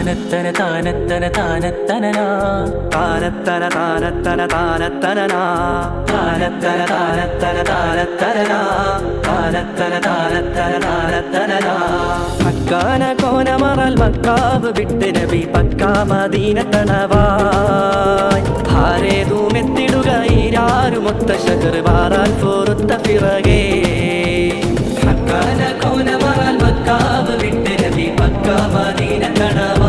താനത്തന താനത്തന താനത്തനനാ താനത്തന താനത്തന താനത്തനനാ താനത്തന താനത്തന താനത്തനനാ താനത്തന താനത്തന താനത്തനനാ makhana കോനമറൽ macaw വിട്ട് നബി പക്കാ മദീനത്തണവായ് ഭാരേതുമെത്തിടുക ഈരാരുമൊത്ത ശകർ വാറാൽ പോറുത്ത പിറകേ മക്കാന കോനമറൽ മക്കാവ് വിട്ട് നബി പക്കാ മദീനത്തണവായ്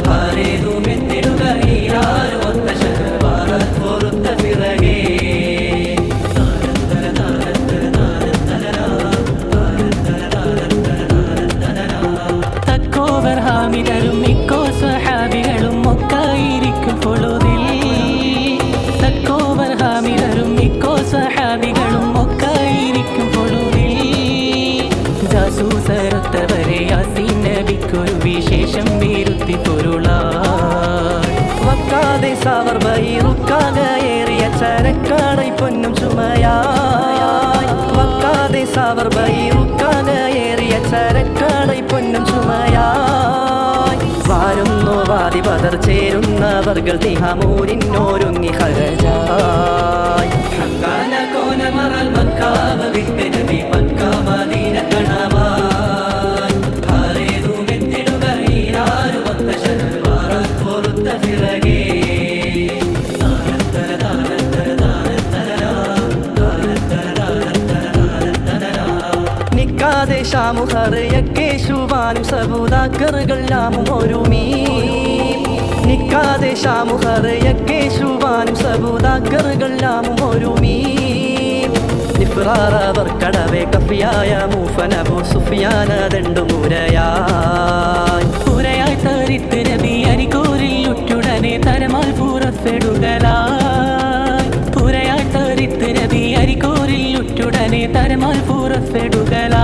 ഭാരേതുമെത്തിടുക ഈരാരുമൊത്ത ശകർ വാറാൽ പോറുത്ത പിറകേ ഹാമിദരും മിക്കോ സ്വഹാബികളും ഒക്കായിരിക്കും പൊളുതിൽ തക്കോവർ ഹാമിദരും മിക്കോ സ്വഹാബികളും ഒക്കായിരിക്കും പൊളുതിൽ ജാസൂസറുത്തവരെ യാസീൻ നബിക്കൊരു വിശേഷം വീരുത്തി പൊരുളായി വക്കാതെ സാവർ ബൈറുക്കാകയേറിയ ചരക്കാടൈ പൊന്നും ചുമയായി വക്കാതെ സാവർ ബൈറുക്കാകയേറിയ ചരക്കാടൈ പൊന്നും ചുമയായി വാരുന്നു വാദി പതർ ചേരുന്നവർകൾ തിഹാമൂരിന്നോരുങ്ങി ഹരജായ് മക്കാന കോനമറൽ മക്കാവ് വിട്ട് നബി മക്കാ മദീനത്തണവായ് ഭാരേതുമെത്തിടുക ഈരാരുമൊത്ത ശകർ വാറാൽ പോറുത്ത പിറകേ താനത്തന താനത്തന താനത്തനനാ താനത്തന താനത്തന താനത്തനനാ നിക്കാതെ ഷാമുഹറയൊക്കെ ശുവാനും സബൂദാക്കറുകൾ നാമും ഒരുമീ നിക്കാതെ ഷാമുഹറയൊക്കെ ശുവാനും സബൂദാക്കറുകൾ നാമും ഒരുമീ ഇഫ്റാറവർ കടവേ കഫിയായ മൂഫൻ അബൂ സുഫിയാന ദണ്ടുമുരയായി പുരയായി തരിത്ത് നബി അരികൂരിൽ ഉറ്റുടനെ തരമാൽ പൂറഫെടുകലായി പുരയായി തരിത്ത് നബി അരികൂരിൽ ഉറ്റുടനെ തരമാൽ പൂറഫെടുകലായി